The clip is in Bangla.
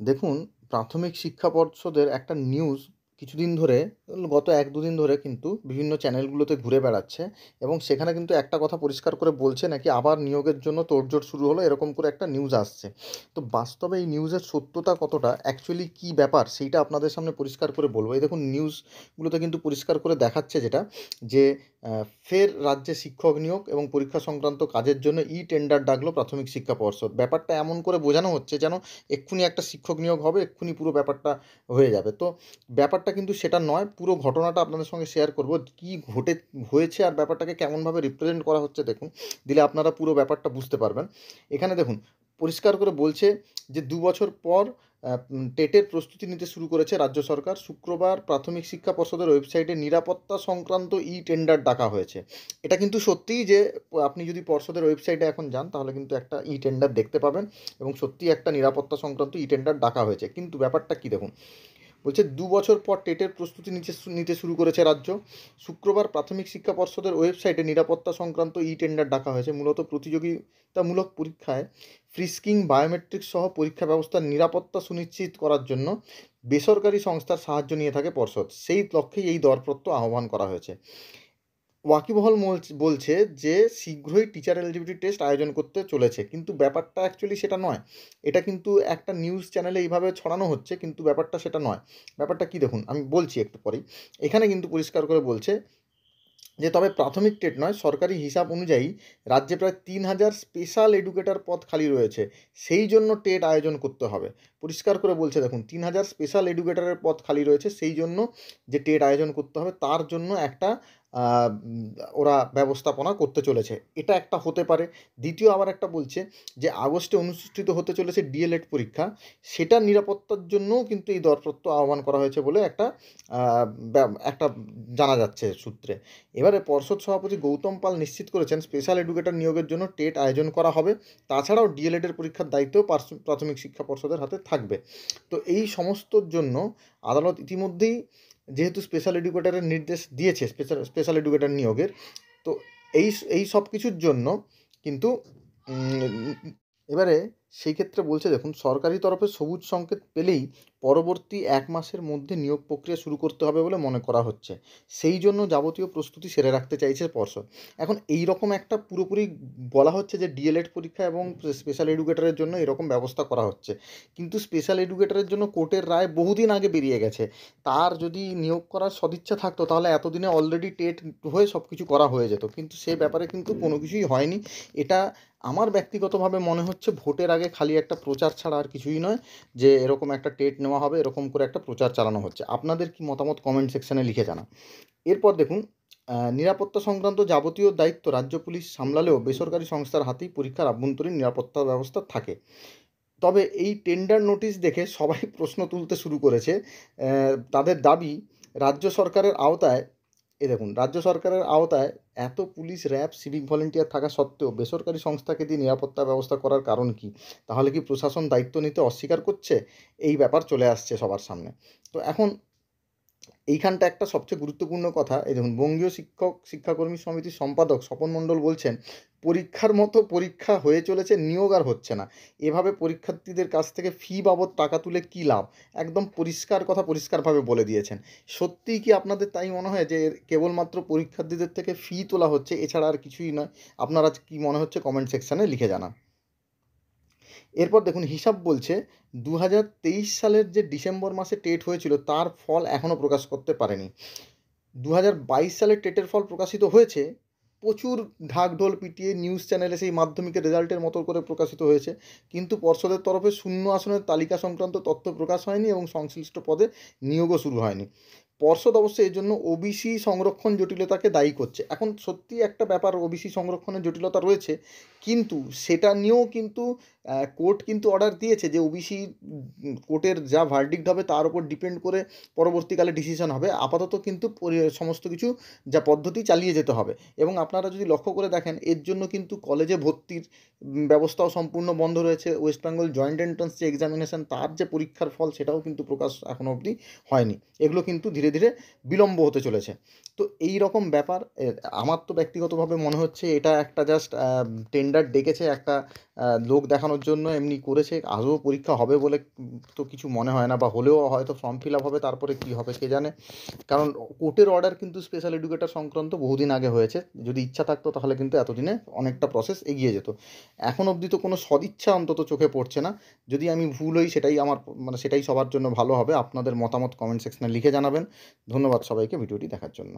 দেখুন, প্রাথমিক শিক্ষা পর্ষদের একটা নিউজ কিছুদিন ধরে, গত ১-২ দিন ধরে কিন্তু বিভিন্ন চ্যানেলগুলোতে ঘুরে বেড়াচ্ছে এবং সেখানে কিন্তু একটা কথা পরিষ্কার করে বলছে নাকি আবার নিয়োগের জন্য তোড়জোড় শুরু হলো, এরকম করে একটা নিউজ আসছে। তো বাস্তবে এই নিউজের সত্যতা কতটা, অ্যাকচুয়ালি কী ব্যাপার সেইটা আপনাদের সামনে পরিষ্কার করে বলবো। এই দেখুন, নিউজগুলোতে কিন্তু পরিষ্কার করে দেখাচ্ছে যেটা, যে ফের রাজ্যে শিক্ষক নিয়োগ এবং পরীক্ষা সংক্রান্ত কাজের জন্য টেন্ডার ডাকলো প্রাথমিক শিক্ষা পর্ষদ। ব্যাপারটা এমন করে বোঝানো হচ্ছে যেন এক্ষুনি একটা শিক্ষক নিয়োগ হবে, এক্ষুনি পুরো ব্যাপারটা হয়ে যাবে। তো ব্যাপারটা কিন্তু সেটা নয়। পুরো ঘটনাটা আপনাদের সঙ্গে শেয়ার করব, কী হয়েছে আর ব্যাপারটাকে কেমনভাবে রিপ্রেজেন্ট করা হচ্ছে দেখুন, দিলে আপনারা পুরো ব্যাপারটা বুঝতে পারবেন। এখানে দেখুন, পরিষ্কার করে বলছে যে ২ বছর পর টেটের প্রস্তুতি নিতে শুরু করেছে রাজ্য সরকার। শুক্রবার প্রাথমিক শিক্ষা পর্ষদের ওয়েবসাইটে নিরাপত্তা সংক্রান্ত টেন্ডার ডাকা হয়েছে। এটা কিন্তু সত্যিই যে আপনি যদি পর্ষদের ওয়েবসাইটে এখন যান তাহলে কিন্তু একটা টেন্ডার দেখতে পাবেন এবং সত্যিই একটা নিরাপত্তা সংক্রান্ত টেন্ডার ডাকা হয়েছে। কিন্তু ব্যাপারটা কী দেখুন, বলছে ২ বছর পর টেটের প্রস্তুতি নিতে শুরু করেছে রাজ্য। শুক্রবার প্রাথমিক শিক্ষা পর্ষদের ওয়েবসাইটে নিরাপত্তা সংক্রান্ত টেন্ডার ডাকা হয়েছে। মূলত প্রতিযোগিতামূলক পরীক্ষায় ফ্রিস্কিং, বায়োমেট্রিক্স সহ পরীক্ষা ব্যবস্থার নিরাপত্তা সুনিশ্চিত করার জন্য বেসরকারি সংস্থার সাহায্য নিয়ে থাকে পর্ষদ। সেই লক্ষ্যেই এই দরপত্র আহ্বান করা হয়েছে। ওয়াকিবহল বলছে যে শীঘ্রই টিচার এলিজিবিলিটি টেস্ট আয়োজন করতে চলেছে, কিন্তু ব্যাপারটা অ্যাকচুয়ালি সেটা নয়। এটা কিন্তু একটা নিউজ চ্যানেলে এইভাবে ছড়ানো হচ্ছে, কিন্তু ব্যাপারটা সেটা নয়। ব্যাপারটা কী দেখুন, আমি বলছি একটু পরেই। এখানে কিন্তু পরিষ্কার করে বলছে যে তবে প্রাথমিক টেট নয়, সরকারি হিসাব অনুযায়ী রাজ্যে প্রায় ৩,০০০ স্পেশাল এডুকেটর পদ খালি রয়েছে, সেই জন্য টেট আয়োজন করতে হবে। পরিষ্কার করে বলছে দেখুন, ৩,০০০ স্পেশাল এডুকেটরের পদ খালি রয়েছে, সেই জন্য যে টেট আয়োজন করতে হবে তার জন্য একটা ওরা ব্যবস্থাপনা করতে চলেছে। এটা একটা হতে পারে। দ্বিতীয় আবার একটা বলছে যে আগস্টে অনুষ্ঠিত হতে চলেছে ডিএলএড পরীক্ষা, সেটার নিরাপত্তার জন্যও কিন্তু এই দরপত্র আহ্বান করা হয়েছে বলে একটা জানা যাচ্ছে সূত্রে। এবারে পর্ষদ সভাপতি গৌতম পাল নিশ্চিত করেছেন স্পেশাল এডুকেটর নিয়োগের জন্য টেট আয়োজন করা হবে। তাছাড়াও ডিএলএডের পরীক্ষার দায়িত্বও প্রাথমিক শিক্ষা পর্ষদের হাতে থাকবে। তো এই সমস্তর জন্য আদালত ইতিমধ্যেই যেহেতু স্পেশাল এডুকেটরের নির্দেশ দিয়েছে, স্পেশাল এডুকেটর নিয়োগের, তো এই সব কিছুর জন্য কিন্তু এবারে সেই ক্ষেত্রে বলছে দেখুন, সরকারি তরফে সবুজ সংকেত পেলেই পরবর্তী ১ মাসের মধ্যে নিয়োগ প্রক্রিয়া শুরু করতে হবে বলে মনে করা হচ্ছে। সেই জন্য যাবতীয় প্রস্তুতি সেরে রাখতে চাইছে পর্ষদ। এখন এই রকম একটা পুরোপুরি বলা হচ্ছে যে ডিএলএড পরীক্ষা এবং স্পেশাল এডুকেটরের জন্য এরকম ব্যবস্থা করা হচ্ছে। কিন্তু স্পেশাল এডুকেটরের জন্য কোর্টের রায় বহুদিন আগে বেরিয়ে গেছে। তার যদি নিয়োগ করার সদিচ্ছা থাকতো তাহলে এতদিনে অলরেডি টেট হয়ে সব কিছু করা হয়ে যেত। কিন্তু সে ব্যাপারে কিন্তু কোনো কিছুই হয়নি। এটা আমার ব্যক্তিগতভাবে মনে হচ্ছে ভোটের আগে খালি একটা প্রচার ছাড়া আর কিছুই নয়, যে এরকম একটা টেট নেওয়া হবে, এরকম করে একটা প্রচার চালানো হচ্ছে। আপনাদের কি মতামত কমেন্ট সেকশানে লিখে জানান। এরপর দেখুন, নিরাপত্তা সংক্রান্ত যাবতীয় দায়িত্ব রাজ্য পুলিশ সামলালেও বেসরকারি সংস্থার হাতেই পরীক্ষার আভ্যন্তরীণ নিরাপত্তা ব্যবস্থা থাকে। তবে এই টেন্ডার নোটিশ দেখে সবাই প্রশ্ন তুলতে শুরু করেছে। তাদের দাবি, রাজ্য সরকারের আওতায় দেখুন, রাজ্য সরকারের আওতায় এত পুলিশ, র্যাব, সিভিক ভলেন্টিয়ার থাকা সত্ত্বেও বেসরকারি সংস্থাকে দিয়ে নিরাপত্তা ব্যবস্থা করার কারণ কী? তাহলে কি প্রশাসন দায়িত্ব নিতে অস্বীকার করছে? এই ব্যাপার চলে আসছে সবার সামনে। তো এখন এইখানটা একটা সবচেয়ে গুরুত্বপূর্ণ কথা। এই দেখুন, বঙ্গীয় শিক্ষাকর্মী সমিতির সম্পাদক স্বপন মণ্ডল বলছেন, পরীক্ষার মতো পরীক্ষা হয়ে চলেছে, নিয়োগ আর হচ্ছে না। এভাবে পরীক্ষার্থীদের কাছ থেকে ফি বাবদ টাকা তুলে কী লাভ? একদম পরিষ্কার কথা পরিষ্কারভাবে বলে দিয়েছেন। সত্যিই কি আপনাদের তাই মনে হয় যে কেবলমাত্র পরীক্ষার্থীদের থেকে ফি তোলা হচ্ছে, এছাড়া আর কিছুই নয়? আপনারা কি মনে হচ্ছে কমেন্ট সেকশানে লিখে জানান। এরপর দেখুন, হিসাব বলছে ২০২৩ সালের যে ডিসেম্বর মাসে টেট হয়েছিল তার ফল এখনও প্রকাশ করতে পারেনি। ২০২২ সালের টেটের ফল প্রকাশিত হয়েছে, প্রচুর ঢাকঢোল পিটিয়ে নিউজ চ্যানেলে সেই মাধ্যমিকের রেজাল্টের মতো করে প্রকাশিত হয়েছে, কিন্তু পর্ষদের তরফে শূন্য আসনের তালিকা সংক্রান্ত তথ্য প্রকাশ হয়নি এবং সংশ্লিষ্ট পদে নিয়োগও শুরু হয়নি। পর্ষদ অবশ্য এর জন্য ওবিসি সংরক্ষণ জটিলতাকে দায়ী করছে। এখন সত্যিই একটা ব্যাপার, ওবিসি সংরক্ষণের জটিলতা রয়েছে, কিন্তু সেটা নিয়েও কিন্তু কোর্ট কিন্তু অর্ডার দিয়েছে যে ওবিসি কোর্টের যা ভার্ডিক্ট হবে তার উপর ডিপেন্ড করে পরবর্তীকালে ডিসিশন হবে। আপাতত কিন্তু সমস্ত কিছু যা পদ্ধতি চালিয়ে যেতে হবে। এবং আপনারা যদি লক্ষ্য করে দেখেন, এর জন্য কিন্তু কলেজে ভর্তির ব্যবস্থাও সম্পূর্ণ বন্ধ রয়েছে। ওয়েস্ট বেঙ্গল জয়েন্ট এন্ট্রান্স যে এক্সামিনেশন, তার যে পরীক্ষার ফল সেটাও কিন্তু প্রকাশ এখনও অবধি হয়নি। এগুলো কিন্তু ধীরে ধীরে বিলম্ব হতে চলেছে। তো এই রকম ব্যাপার, আমার তো ব্যক্তিগতভাবে মনে হচ্ছে এটা একটা জাস্ট টেন্ডার ডেকেছে একটা লোক দেখানোর দেখানোর জন্য এমনি করেছে, আদৌ পরীক্ষা হবে বলে তো কিছু মনে হয় না, বা হলেও হয়তো ফর্ম ফিল আপ হবে, তারপরে কী হবে কে জানে। কারণ কোর্টের অর্ডার কিন্তু স্পেশাল এডুকেটর সংক্রান্ত বহুদিন আগে হয়েছে, যদি ইচ্ছা থাকতো তাহলে কিন্তু এতদিনে অনেকটা প্রসেস এগিয়ে যেত। এখন অবধি তো কোনো সদিচ্ছা অন্তত চোখে পড়ছে না। যদি আমি ভুল হই সেটাই আমার মানে সেটাই সবার জন্য ভালো হবে। আপনাদের মতামত কমেন্ট সেকশনে লিখে জানাবেন। ধন্যবাদ সবাইকে ভিডিওটি দেখার জন্য।